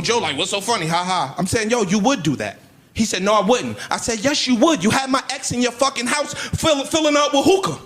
Joe like, what's so funny? Ha ha. I'm saying, yo, you would do that. He said, no, I wouldn't. I said, yes, you would. You had my ex in your fucking house filling up with hookah.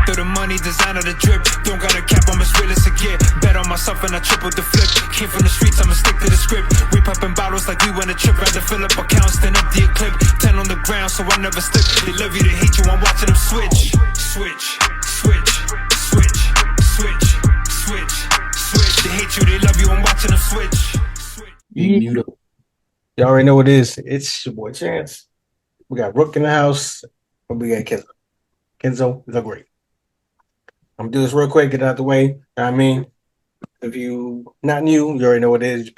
Through the money, designer the drip. Don't got a cap, I'm as real as it get. Bet on myself and I tripled the flip. Came from the streets, I'ma stick to the script. We popping bottles like we went a trip. Rather fill up accounts than empty a clip. 10 on the ground, so I never slip. They love you, they hate you, I'm watching them switch. Switch, switch, switch, switch, switch, switch. They hate you, they love you, I'm watching them switch. Beautiful. Y'all already know what it is. It's your boy Chance. We got Rook in the house, and we got Kenzo. Kenzo, the great. I'm gonna do this real quick, get it out the way. You know what I mean, if you not new, you already know what it is.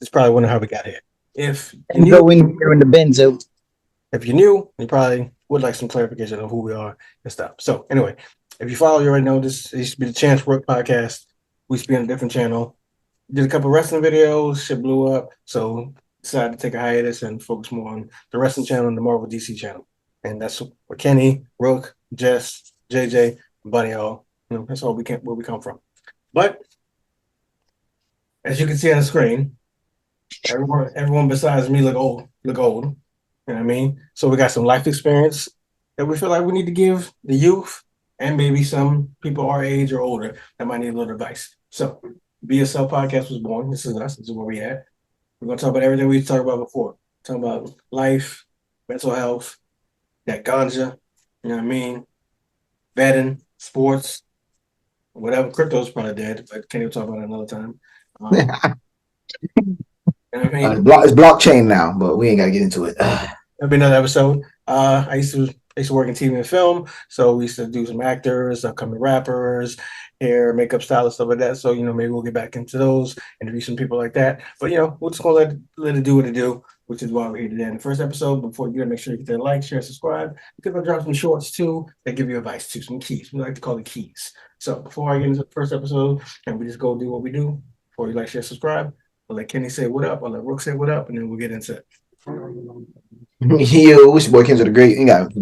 It's probably wondering how we got here. If you're new, in the Benzo. If you're new, you probably would like some clarification of who we are and stuff. So anyway, if you follow, you already know this. It used to be the Chance Rook podcast. We used to be on a different channel. Did a couple wrestling videos. Shit blew up, so decided to take a hiatus and focus more on the wrestling channel and the Marvel DC channel. And that's where Kenny, Rook, Jess, JJ, Buddy all. You know, that's all where we come from. But as you can see on the screen, everyone besides me look old. You know what I mean? So we got some life experience that we feel like we need to give the youth and maybe some people our age or older that might need a little advice. So Be Yourself podcast was born. This is us. This is where we at. We're gonna talk about everything we talked about before. Talking about life, mental health, that ganja, you know what I mean? Betting, sports, whatever. Crypto's probably dead, but can't even talk about it another time. You know what I mean? It's blockchain now, but we ain't got to get into it. That'll be another episode. I used to work in TV and film, so we used to do some actors, upcoming rappers, hair, makeup stylists, stuff like that. So, you know, maybe we'll get back into those, interview some people like that. But, you know, we're just going to let it do what it do, which is why we're here today. In the first episode, before you make sure you get that like, share, subscribe, because I'll drop some shorts too that give you advice too, some keys. We like to call it keys. So before I get into the first episode and we just go do what we do, before you like, share, subscribe, I'll let Kenny say what up, I'll let Rook say what up, and then we'll get into it. Yo, it's your boy Kenzo the Great. You got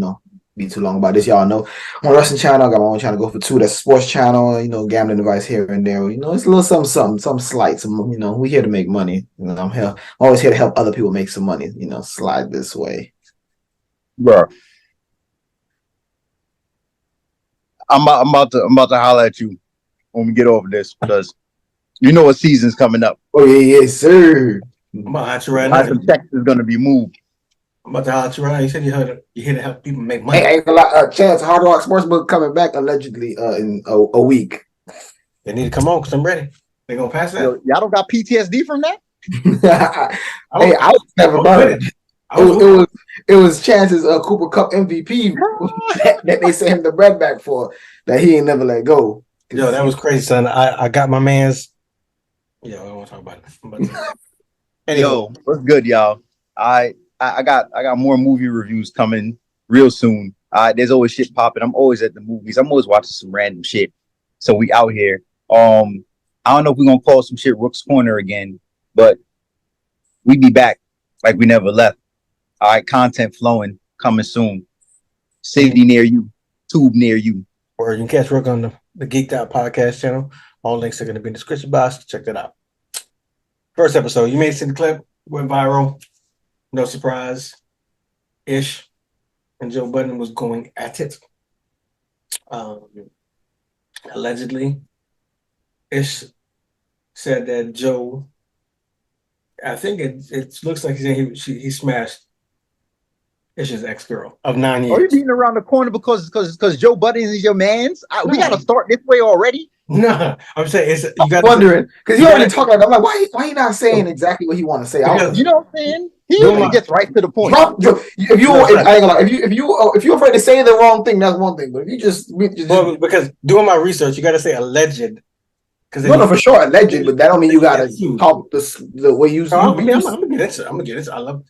be too long about this. Y'all know I'm on a wrestling channel. I got my own channel, Go For Two. That's a sports channel. Gambling advice here and there. It's a little something slight. We here to make money. I'm always here to help other people make some money. Slide this way, bro. I'm about to holler at you when we get over this because you know what season's coming up. Oh yeah, yes sir. I'm about to hot you right now. Some text is gonna be moved. I'm about to hot you right now. You said you're here to help people make money. Hey, ain't a lot. Chance Hard Rock Sportsbook coming back allegedly in a week. They need to come on because I'm ready. They gonna pass that? Yo, y'all don't got PTSD from that? I was never burned. It was Chance's Cooper Cup MVP that they sent him the bread back for that he ain't never let go. Yo, that was crazy, son. I got my man's. Yo, I don't want to talk about it. Anyway. Yo, what's good, y'all? I got more movie reviews coming real soon. There's always shit popping. I'm always at the movies. I'm always watching some random shit. So we out here. I don't know if we're gonna call some shit Rook's Corner again, but we be back like we never left. All right, content flowing, coming soon. City near you, tube near you. Or you can catch Rook on the Geeked Out podcast channel. All links are going to be in the description box. Check that out. First episode, you may have seen the clip, went viral. No surprise. Ish and Joe Budden was going at it. Allegedly, Ish said that Joe, I think it looks like he smashed Ish's ex-girl of 9 years. Are you beating around the corner because Joe Budden is your man's? We got to start this way already? No, I'm saying I'm wondering because you already talking about. I'm like, why he not saying exactly what he want to say? You know what I'm saying? He usually gets right to the point. I ain't gonna lie. If you're afraid to say the wrong thing, that's one thing. But if you just because doing my research, you got to say alleged. No, for sure alleged, but that don't mean you got to talk the way you. I'm gonna get into it. I love.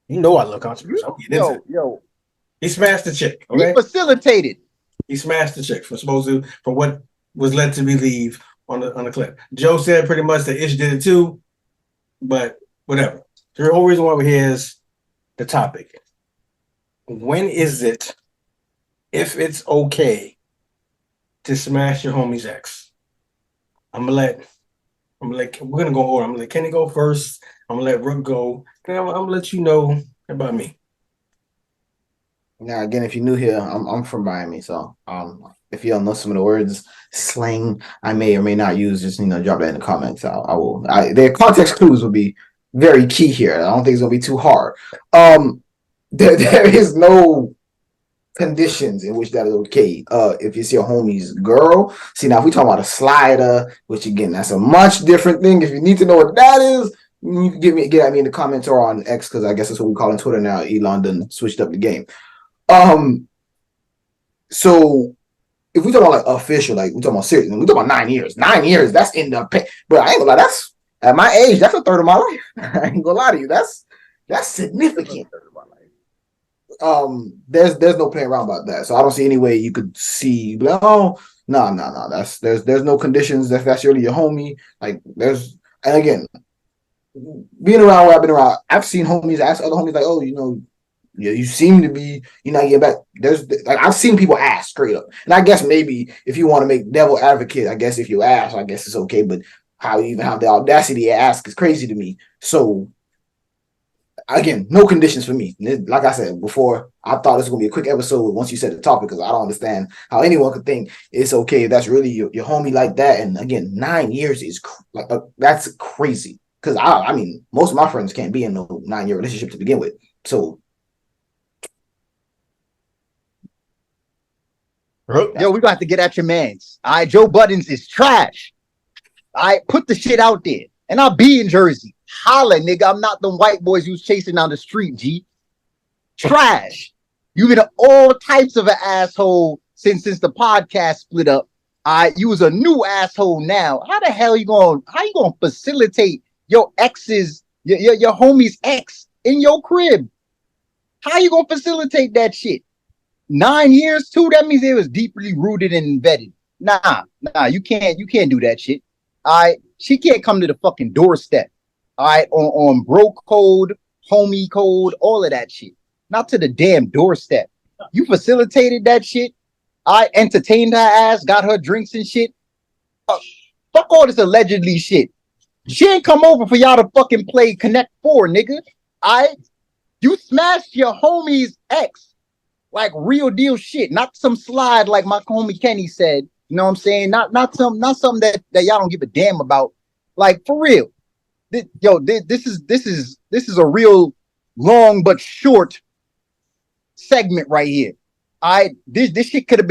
I love controversy. I'm gonna get into it. He smashed the chick. Okay? He facilitated. He smashed the chick for what was led to believe on the clip. Joe said pretty much that Ish did it too, but whatever. The whole reason why we're here is the topic. When is it, if it's okay, to smash your homie's ex. We're gonna go over. I'm gonna let Kenny go first. I'm gonna let Rook go. Then I'm gonna let you know about me. Now, again, if you're new here, I'm from Miami, so if you don't know some of the words slang I may or may not use, just drop that in the comments. I will. Their context clues will be very key here. I don't think it's gonna be too hard. There is no conditions in which that is okay. If it's your homie's girl, see now if we talk about a slider, which again that's a much different thing. If you need to know what that is, you can get at me in the comments or on X, because I guess that's what we call on Twitter now. Elon done switched up the game. So if we talk about like official, like we talking about serious, we talk about 9 years. 9 years, that's in the pay. But I ain't gonna lie, that's at my age, that's a third of my life. I ain't gonna lie to you. That's significant. There's no playing around about that. So I don't see any way you could see like, oh no. There's no conditions if that's really your homie. Like and again, being around where I've been around, I've seen homies ask other homies like, oh, you seem to be, getting back. There's like I've seen people ask straight up, and I guess maybe if you want to make devil advocate, I guess if you ask, I guess it's okay. But how you even have the audacity to ask is crazy to me. So again, no conditions for me. Like I said before, I thought this was gonna be a quick episode once you said the topic, because I don't understand how anyone could think it's okay if that's really your homie like that. And again, 9 years is that's crazy. Because I mean, most of my friends can't be in no 9-year relationship to begin with. So. Yo, we gonna have to get at your mans. All right, Joe Budden's is trash. All right, put the shit out there. And I'll be in Jersey. Holla, nigga. I'm not them white boys you was chasing down the street, G. Trash. You've been all types of an asshole since the podcast split up. All right, you was a new asshole now. How the hell you gonna facilitate your ex's, your homie's ex in your crib? How you gonna facilitate that shit? 9 years too? That means it was deeply rooted and embedded. Nah, you can't do that shit. All right, she can't come to the fucking doorstep. All right, on bro code, homie code, all of that shit. Not to the damn doorstep. You facilitated that shit. I entertained her ass, got her drinks and shit. Fuck all this allegedly shit. She ain't come over for y'all to fucking play Connect 4, nigga. You smashed your homie's ex. Like real deal shit, not some slide like my homie Kenny said. You know what I'm saying? Not something that y'all don't give a damn about. Like for real. This is a real long but short segment right here. This shit could have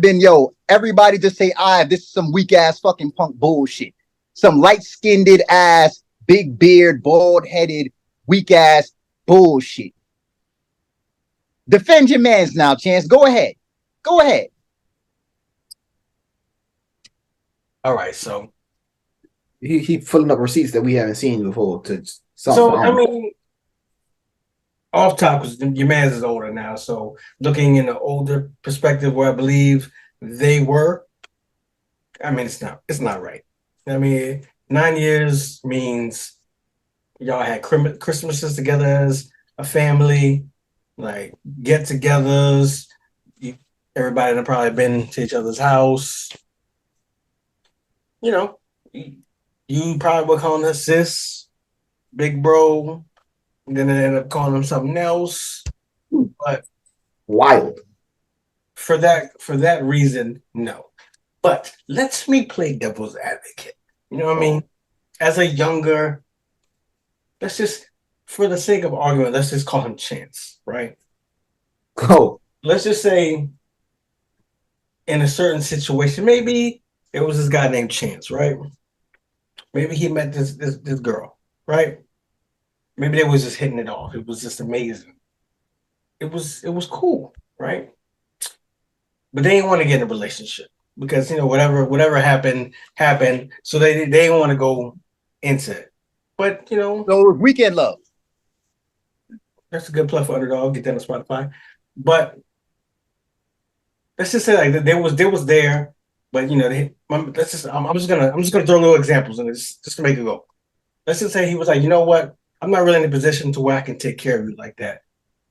been yo, everybody just say this is some weak ass fucking punk bullshit. Some light-skinned ass, big beard, bald-headed, weak ass bullshit. Defend your mans now, Chance. Go ahead. All right, so he filling up receipts that we haven't seen before. I mean, off top because your man's is older now. So looking in the older perspective, where I believe they were, I mean, it's not right. I mean, 9 years means y'all had Christmases together as a family. Like get-togethers, everybody have probably been to each other's house. You probably were calling her sis, big bro, and then they end up calling him something else. But wild. For that reason, no. But let me play devil's advocate. You know what I mean? As a younger, let's just, for the sake of argument, let's just call him Chance, right? Go. Let's just say in a certain situation, maybe it was this guy named Chance, right? Maybe he met this girl, right? Maybe they was just hitting it off. It was just amazing. It was cool, right? But they didn't want to get in a relationship because whatever happened. So they didn't want to go into it. But so weekend love. That's a good plug for Underdog. Get that on Spotify. But let's just say like they was there, but I'm just gonna throw little examples in this just to make it go. Let's just say he was like, you know what? I'm not really in a position to where I can take care of you like that.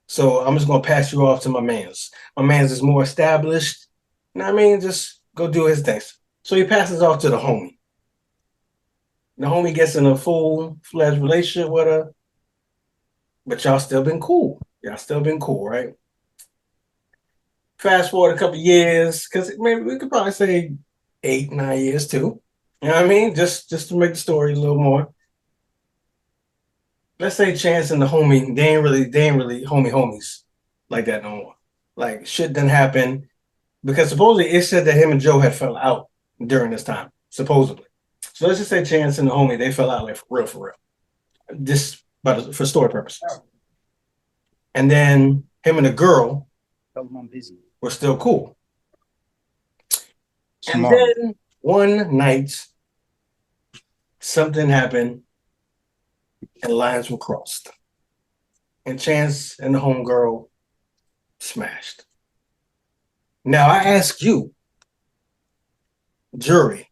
So I'm just gonna pass you off to my man's. My man's is more established. You know what I mean? Just go do his things. So he passes off to the homie. The homie gets in a full-fledged relationship with her, but y'all still been cool. Y'all still been cool, right? Fast forward a couple years, because maybe we could probably say 8, 9 years too. You know what I mean? Just to make the story a little more. Let's say Chance and the homie, they ain't really homies like that no more. Like shit didn't happen because supposedly it said that him and Joe had fell out during this time, supposedly. So let's just say Chance and the homie, they fell out like for real. Just for story purposes. And then him and the girl were still cool. And then one night, something happened and lines were crossed. And Chance and the homegirl smashed. Now I ask you, jury,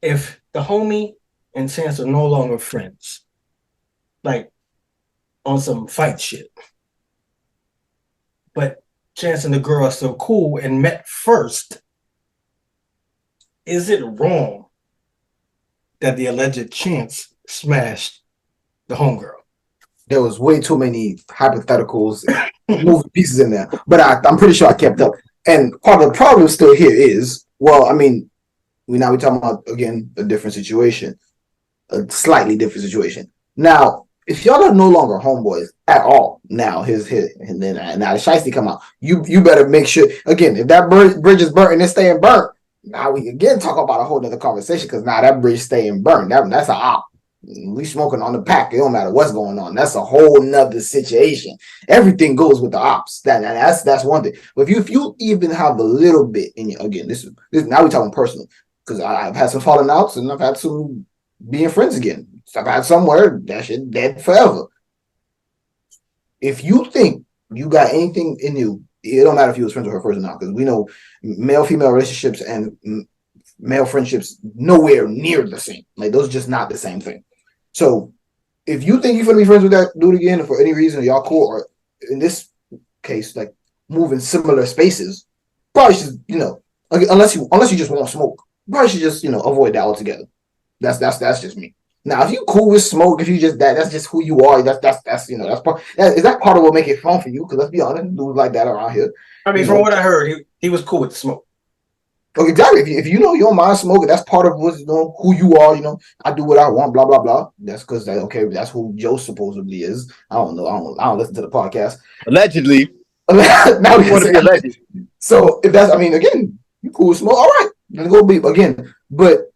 if the homie and Chance are no longer friends, like on some fight shit, but Chance and the girl are still cool and met first, is it wrong that the alleged Chance smashed the homegirl? There was way too many hypotheticals, moving pieces in there, but I'm pretty sure I kept up. And part of the problem still here is, well, I mean, we're talking about again a different situation, a slightly different situation. Now, if y'all are no longer homeboys at all, now and then now the shiesty come out, you better make sure again if that bridge is burnt and it's staying burnt. Now we again talk about a whole nother conversation because now that bridge staying burnt. That's a op. We smoking on the pack. It don't matter what's going on. That's a whole nother situation. Everything goes with the ops. That's one thing. But if you even have a little bit in your again, this now we're talking personal because I've had some falling outs and I've had some being friends again. So I've had somewhere that shit dead forever. If you think you got anything in you, it don't matter if you was friends with her first or not, because we know male-female relationships and male friendships nowhere near the same. Like those are just not the same thing. So if you think you're gonna be friends with that dude again, or for any reason y'all cool, or in this case, like move in similar spaces, probably should, unless you just want to smoke, probably should just, avoid that altogether. That's just me. Now, if you cool with smoke, if you just that's just who you are. That's part. Is that part of what make it fun for you? Because let's be honest, dudes like that around here. I mean, from what I heard, he was cool with the smoke. Okay, exactly. If you know you don't mind smoking, that's part of what who you are. I do what I want. Blah blah blah. That's because that's who Joe supposedly is. I don't know. I don't listen to the podcast. Allegedly. Now we want to be alleged. So if that's, again, you cool with smoke. All right, let's go be again. But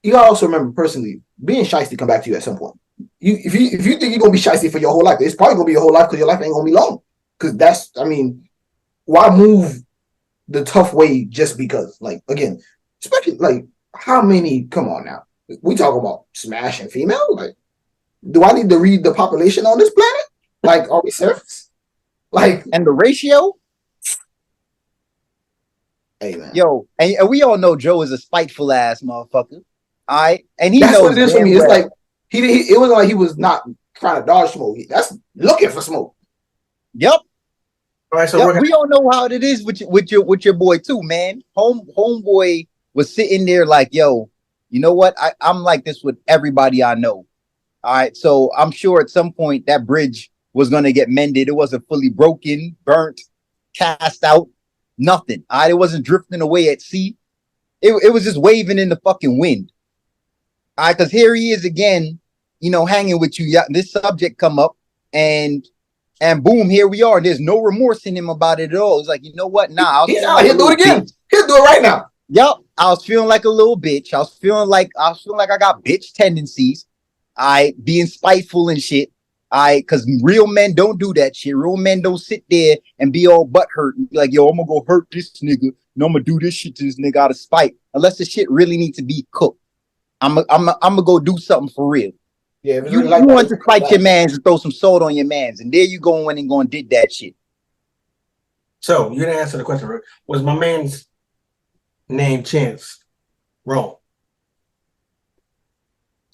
you gotta also remember personally, being shiesty come back to you at some point. If you think you're gonna be shiesty for your whole life, it's probably gonna be your whole life because your life ain't gonna be long. Because why move the tough way just because? Like again, especially like how many? Come on now, we talk about smashing female. Like, do I need to read the population on this planet? Like, are we serious? Like, and the ratio? Hey man, yo, and we all know Joe is a spiteful ass motherfucker. All right, and he that's knows what it is for me. It's like it wasn't like he was not trying to dodge smoke. That's looking for smoke. Yep. All right, so we all know how it is with your boy too, man. Homeboy was sitting there like, yo, you know what? I'm like this with everybody I know. All right, so I'm sure at some point that bridge was gonna get mended. It wasn't fully broken, burnt, cast out, nothing. All right, it wasn't drifting away at sea. It was just waving in the fucking wind. All right, because here he is again, hanging with you. This subject come up, and boom, here we are. There's no remorse in him about it at all. It's like, you know what? Nah, he'll do it again. He'll do it right now. Yep, I was feeling like a little bitch. I was feeling like I got bitch tendencies. Being spiteful and shit. Because real men don't do that shit. Real men don't sit there and be all butthurt and be like, yo, I'm gonna go hurt this nigga. No, I'm gonna do this shit to this nigga out of spite. Unless the shit really needs to be cooked. I'm gonna go do something for real. Yeah, you want to fight your mans and throw some salt on your mans, and there you go and go and did that shit. So you didn't answer the question, Rick. Was my man's name Chance wrong?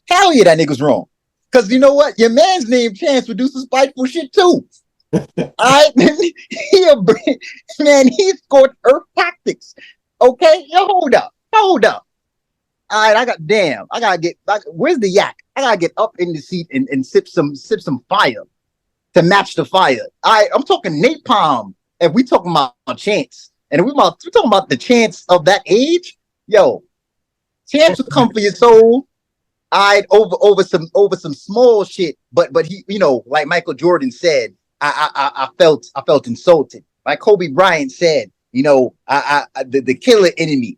Hell yeah, that nigga's wrong. Because you know what? Your man's name Chance would do some spiteful shit too. All right? Man, he scored earth tactics. Okay, yo, hold up. All right, I gotta get where's the yak? I gotta get up in the seat and sip some fire to match the fire. All right, I'm talking napalm. If we talking about chance, and if we talking about the chance of that age, yo, chance will come for your soul. I over some small shit, but he, like Michael Jordan said, I felt insulted. Like Kobe Bryant said, the killer enemy.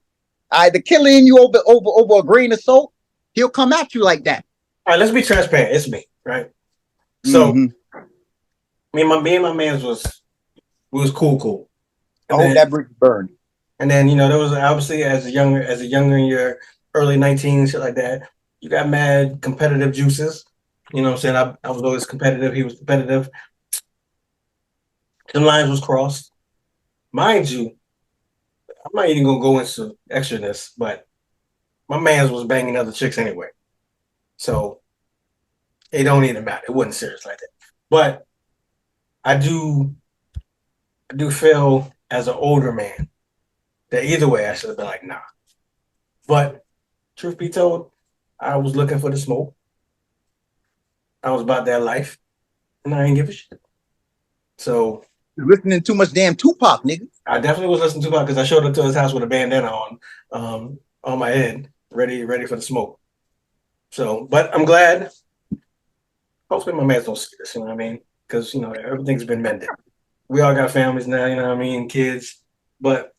The killer in you over a grain of salt, he'll come at you like that. All right, let's be transparent. It's me, right? So me and my man's was cool. I hope that brick burned. And then there was obviously as a younger in your early 19s, shit like that. You got mad competitive juices. You know what I'm saying? I was always competitive. He was competitive. The lines was crossed. Mind you, I'm not even gonna go into extraness, but my man's was banging other chicks anyway. So it don't even matter. It wasn't serious like that. But I do feel as an older man that either way I should have been like, nah. But truth be told, I was looking for the smoke. I was about that life, and I ain't give a shit. So you're listening too much damn Tupac, nigga. I definitely was listening to Tupac because I showed up to his house with a bandana on my head, ready for the smoke. So, but I'm glad. Hopefully, my mans don't see this. You know what I mean? Because everything's been mended. We all got families now. You know what I mean? Kids, but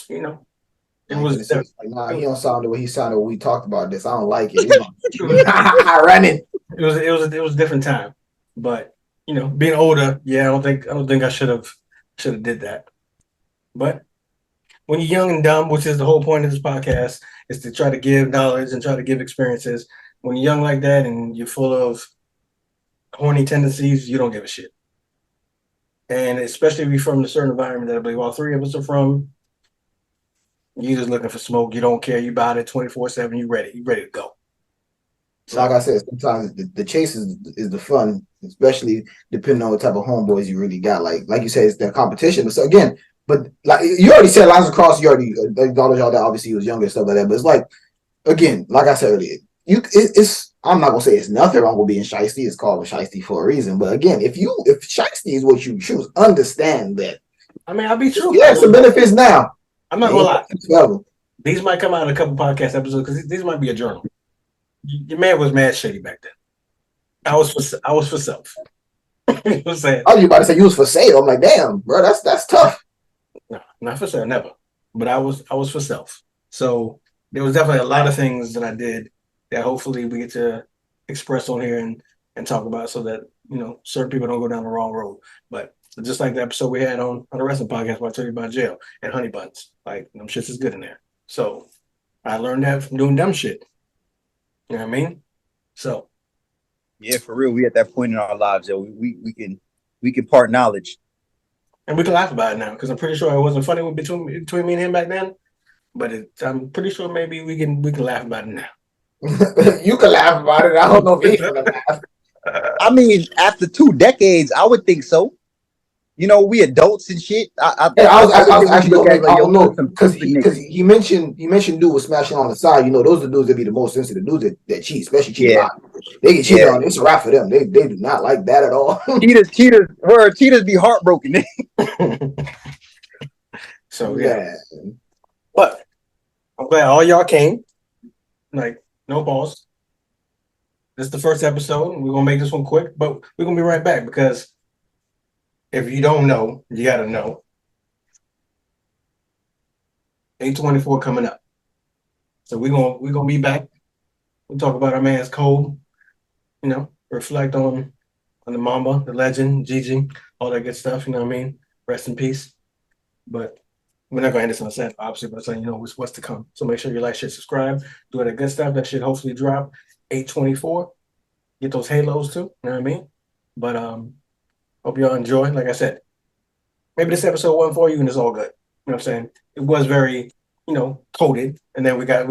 it was like, nah, he don't sound the way he sounded when we talked about this. I don't like it. I run it. It was a different time, but being older, I don't think I should have did that. But when you're young and dumb, which is the whole point of this podcast, is to try to give knowledge and try to give experiences. When you're young like that and you're full of horny tendencies, you don't give a shit. And especially if you're from a certain environment that I believe all three of us are from, you're just looking for smoke. You don't care. You about it 24/7. You ready to go. So, like I said, sometimes the chase is the fun, especially depending on what type of homeboys you really got. Like you said, it's the competition. So again, but like you already said, lines across. You already acknowledged all that. Obviously, he was younger and stuff like that. But it's like, again, like I said earlier, it's. I'm not gonna say it's nothing wrong with being shiesty. It's called a shiesty for a reason. But again, if shiesty is what you choose, understand that. I mean, I'll be true. You have some benefits now. I'm not gonna lie. These might come out in a couple podcast episodes because these might be a journal. Your man was mad shady back then. I was for self. You know what I'm saying? I was about to say you was for sale. I'm like, damn, bro, that's tough. No, not for sale, never. But I was for self. So there was definitely a lot of things that I did that hopefully we get to express on here and talk about so that certain people don't go down the wrong road. But just like the episode we had on the wrestling podcast where I told you about jail and honey buns, like them shits is good in there. So I learned that from doing dumb shit. You know what I mean? So yeah, for real, we at that point in our lives that we can part knowledge, and we can laugh about it now because I'm pretty sure it wasn't funny between me and him back then. But I'm pretty sure maybe we can laugh about it now. You can laugh about it. I don't know if he's gonna laugh. I mean, after 2 decades, I would think so. We adults and shit. I was actually looking like, I don't know because he mentioned dude was smashing on the side. Those are the dudes that be the most sensitive dudes that cheat, especially cheat. Yeah. They get cheated on. It's a wrap for them. They do not like that at all. Cheaters be heartbroken. So yeah, but I'm glad all y'all came. Like no pause. This is the first episode. We're gonna make this one quick, but we're gonna be right back because. If you don't know, you got to know. 8/24 coming up. So we're gonna be back. We'll talk about our man's Cole. Reflect on the Mamba, the legend, Gigi, all that good stuff. You know what I mean? Rest in peace. But we're not gonna end this on a set, obviously, but saying what's to come. So make sure you like, share, subscribe, do all that good stuff. That should hopefully drop 8/24. Get those halos too. You know what I mean? But hope y'all enjoy. Like I said, maybe this episode wasn't for you, and it's all good. You know what I'm saying? It was very, coded, and then we got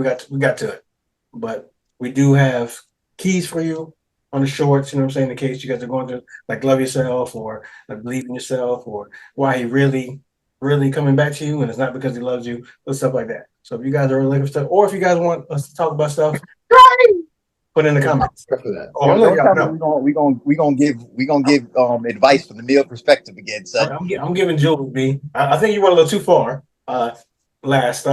to it. But we do have keys for you on the shorts. You know what I'm saying? In case you guys are going through like love yourself or like believe in yourself or why he really really coming back to you, and it's not because he loves you, but stuff like that. So if you guys are really looking for stuff, or if you guys want us to talk about stuff, put in the comments. For that. Oh, I'm Don't letting y'all tell me know. we gonna give advice from the male perspective again, son. I'm giving Jules B. I think you went a little too far. Last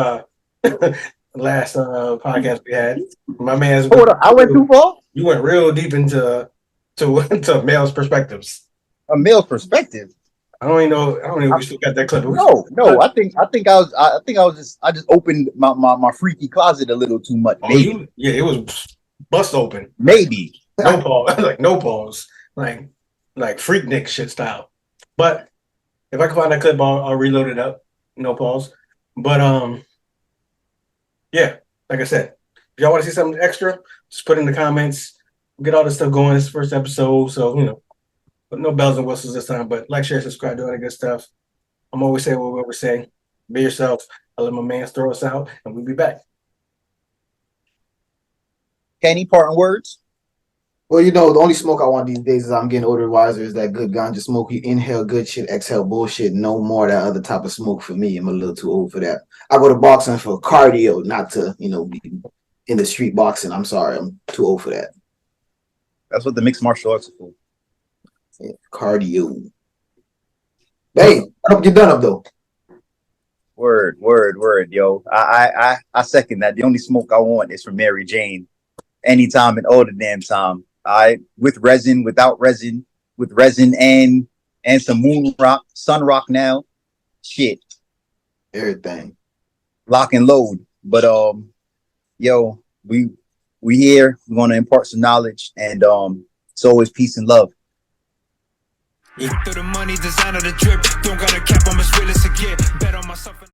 last podcast we had, my man's. Hold on, I went too far. You went real deep into to males' perspectives. A male perspective. I don't even know if we still got that clip. No. I think I just opened my freaky closet a little too much. Maybe. It was bust open. Maybe. No pause. Like no pause. Like freak Nick shit style. But if I can find that clip, I'll reload it up. No pause. But yeah, like I said, if y'all want to see something extra, just put in the comments. We'll get all this stuff going. This first episode, so but no bells and whistles this time. But like, share, subscribe, do all that good stuff. I'm always saying what we're saying. Be yourself. I'll let my man throw us out, and we'll be back. Any parting words? Well, the only smoke I want these days is I'm getting older and wiser is that good ganja smoke. You inhale good shit, exhale bullshit. No more that other type of smoke for me. I'm a little too old for that. I go to boxing for cardio, not to, be in the street boxing. I'm sorry. I'm too old for that. That's what the mixed martial arts are for. Yeah, cardio. Hey, I hope you're done up though. Word, yo. I second that. The only smoke I want is from Mary Jane. Anytime and all the damn time. With resin, without resin, with resin and some moon rock, sun rock now. Shit. Everything. Lock and load. But yo, we here. We're gonna impart some knowledge, and it's always peace and love. Through the money, designer the drip. Don't got a cap, I'm as real as it get. Bet on myself.